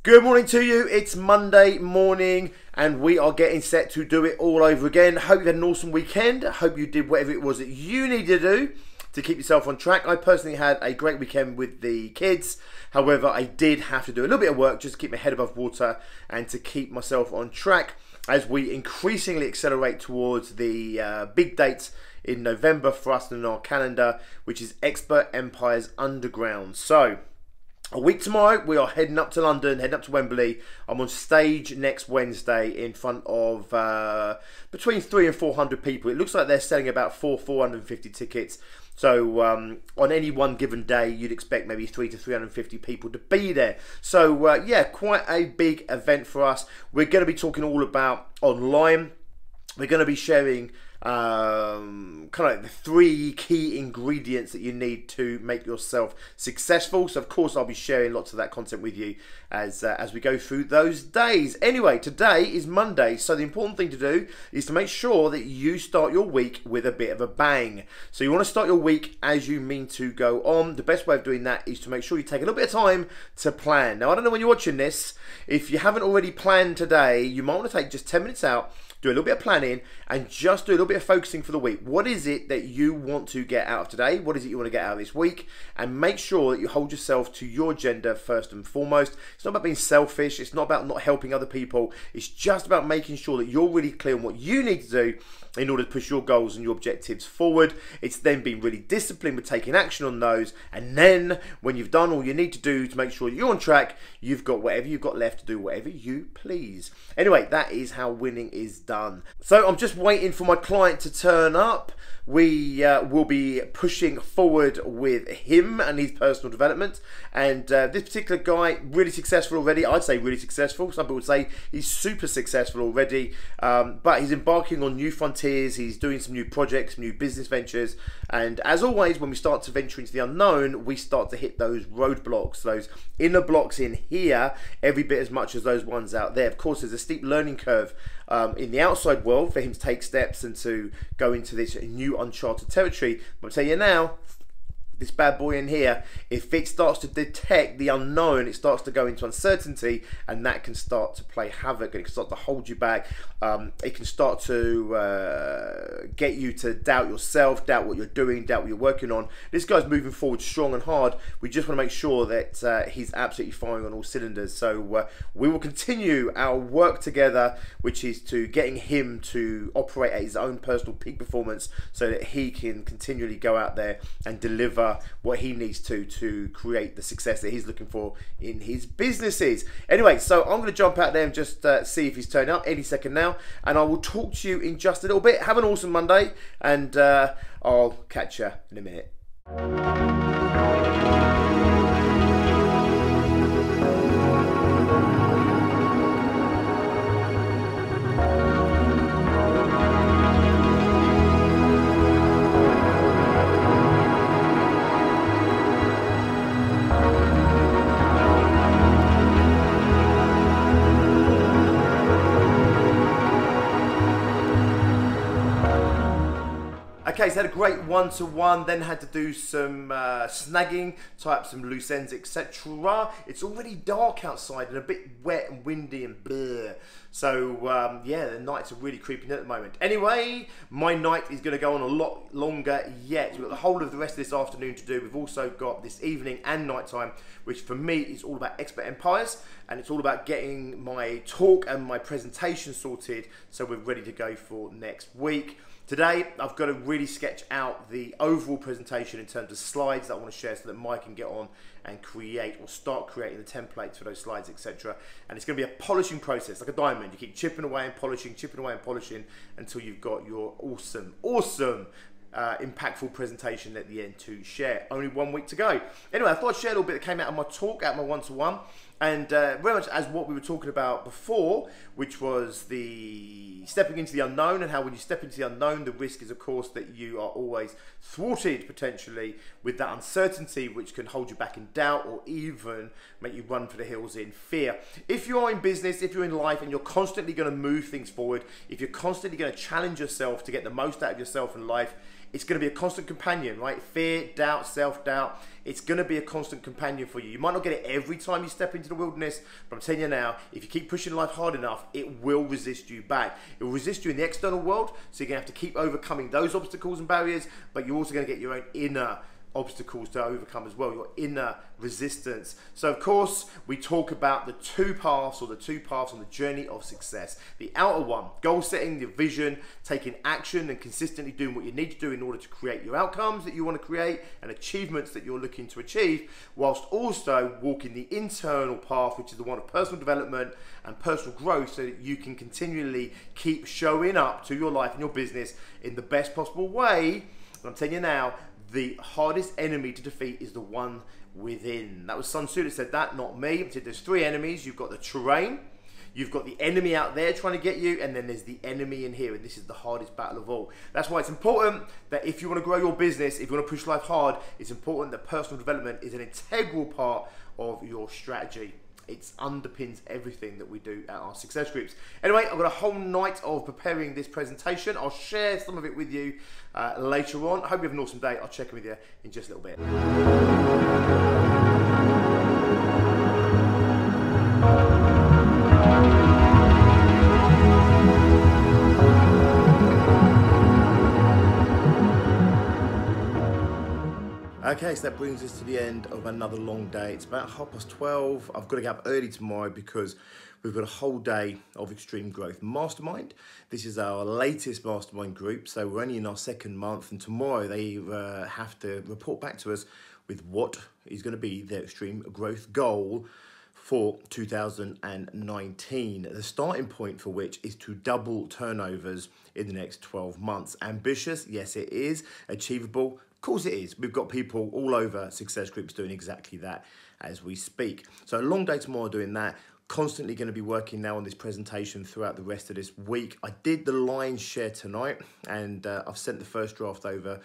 Good morning to you. It's Monday morning and we are getting set to do it all over again. Hope you had an awesome weekend. Hope you did whatever it was that you needed to do to keep yourself on track. I personally had a great weekend with the kids. However, I did have to do a little bit of work just to keep my head above water and to keep myself on track as we increasingly accelerate towards the big dates in November for us in our calendar, which is Expert Empires Underground. So, a week tomorrow, we are heading up to London, heading up to Wembley. I'm on stage next Wednesday in front of between 300 and 400 people. It looks like they're selling about 450 tickets. So on any one given day, you'd expect maybe 300 to 350 people to be there. So yeah, quite a big event for us. We're going to be talking all about online. We're going to be sharing kind of like the 3 key ingredients that you need to make yourself successful. So of course I'll be sharing lots of that content with you as we go through those days. Anyway, today is Monday, so the important thing to do is to make sure that you start your week with a bit of a bang. So you want to start your week as you mean to go on. The best way of doing that is to make sure you take a little bit of time to plan. Now I don't know when you're watching this, if you haven't already planned today, you might want to take just 10 minutes out, do a little bit of planning and just do a little bit of focusing for the week. What is it that you want to get out of today? What is it you want to get out of this week? And make sure that you hold yourself to your agenda first and foremost. It's not about being selfish. It's not about not helping other people. It's just about making sure that you're really clear on what you need to do in order to push your goals and your objectives forward. It's then being really disciplined with taking action on those. And then when you've done all you need to do to make sure you're on track, you've got whatever you've got left to do whatever you please. Anyway, that is how winning is done. So I'm just waiting for my client to turn up. We will be pushing forward with him and his personal development. And this particular guy, really successful already. I'd say really successful. Some people would say he's super successful already. But he's embarking on new frontiers. He's doing some new projects, new business ventures. And as always, when we start to venture into the unknown, we start to hit those roadblocks, those inner blocks in here, every bit as much as those ones out there. Of course, there's a steep learning curve in the outside world for him to take steps and to go into this new uncharted territory. But I'll tell you now, this bad boy in here, if it starts to detect the unknown, it starts to go into uncertainty, and that can start to play havoc. It can start to hold you back. It can start to get you to doubt yourself, doubt what you're doing, doubt what you're working on. This guy's moving forward strong and hard. We just want to make sure that he's absolutely firing on all cylinders. So we will continue our work together, which is to getting him to operate at his own personal peak performance so that he can continually go out there and deliver what he needs to create the success that he's looking for in his businesses. Anyway, so I'm going to jump out there and just see if he's turning up any second now, and I will talk to you in just a little bit. Have an awesome Monday, and I'll catch you in a minute. Okay, so had a great one-to-one, then had to do some snagging, tie up some loose ends, etc. It's already dark outside and a bit wet and windy and bleh. So yeah, the nights are really creeping at the moment. Anyway, my night is going to go on a lot longer yet. We've got the whole of the rest of this afternoon to do. We've also got this evening and night time, which for me is all about Expert Empires, and it's all about getting my talk and my presentation sorted so we're ready to go for next week. Today, I've got to really sketch out the overall presentation in terms of slides that I want to share so that Mike can get on and create or start creating the templates for those slides, etc. And it's going to be a polishing process, like a diamond. You keep chipping away and polishing until you've got your awesome, impactful presentation at the end to share. Only 1 week to go. Anyway, I thought I'd share a little bit that came out of my talk, out of my one-to-one. And very much as what we were talking about before, which was the stepping into the unknown, and how when you step into the unknown, the risk is, of course, that you are always thwarted potentially with that uncertainty, which can hold you back in doubt or even make you run for the hills in fear. If you are in business, if you're in life, and you're constantly going to move things forward, if you're constantly going to challenge yourself to get the most out of yourself in life, it's going to be a constant companion, right? Fear, doubt, self-doubt. It's going to be a constant companion for you. You might not get it every time you step into the wilderness, but I'm telling you now, if you keep pushing life hard enough, it will resist you back. It will resist you in the external world, so you're going to have to keep overcoming those obstacles and barriers, but you're also going to get your own inner obstacles to overcome as well, your inner resistance. So of course we talk about the two paths on the journey of success. The outer one, goal setting, the vision, taking action and consistently doing what you need to do in order to create your outcomes that you want to create and achievements that you're looking to achieve, whilst also walking the internal path, which is the one of personal development and personal growth, so that you can continually keep showing up to your life and your business in the best possible way. And I'm telling you now, the hardest enemy to defeat is the one within. That was Sun Tzu that said that, not me. He said there's three enemies. You've got the terrain, you've got the enemy out there trying to get you, and then there's the enemy in here, and this is the hardest battle of all. That's why it's important that if you want to grow your business, if you want to push life hard, it's important that personal development is an integral part of your strategy. It underpins everything that we do at our success groups. Anyway, I've got a whole night of preparing this presentation. I'll share some of it with you later on. I hope you have an awesome day. I'll check in with you in just a little bit. Okay, so that brings us to the end of another long day. It's about 12:30. I've got to get up early tomorrow because we've got a whole day of Extreme Growth Mastermind. This is our latest mastermind group, so we're only in our second month, and tomorrow they have to report back to us with what is going to be their extreme growth goal for 2019. The starting point for which is to double turnovers in the next 12 months. Ambitious? Yes, it is. Achievable? Of course it is. We've got people all over success groups doing exactly that as we speak. So a long day tomorrow doing that. Constantly going to be working now on this presentation throughout the rest of this week. I did the lion's share tonight, and I've sent the first draft over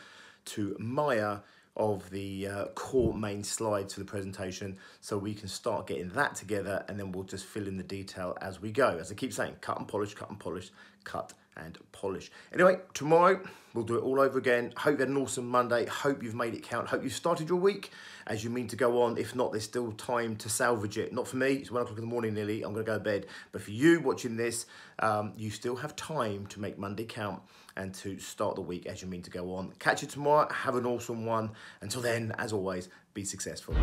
to Maya of the core main slides for the presentation, so we can start getting that together, and then we'll just fill in the detail as we go. As I keep saying, cut and polish, cut and polish, cut and polish. Anyway, tomorrow we'll do it all over again. Hope you had an awesome Monday. Hope you've made it count. Hope you've started your week as you mean to go on. If not, there's still time to salvage it. Not for me, it's 1 o'clock in the morning nearly. I'm gonna go to bed. But for you watching this, you still have time to make Monday count and to start the week as you mean to go on. Catch you tomorrow. Have an awesome one. Until then, as always, be successful.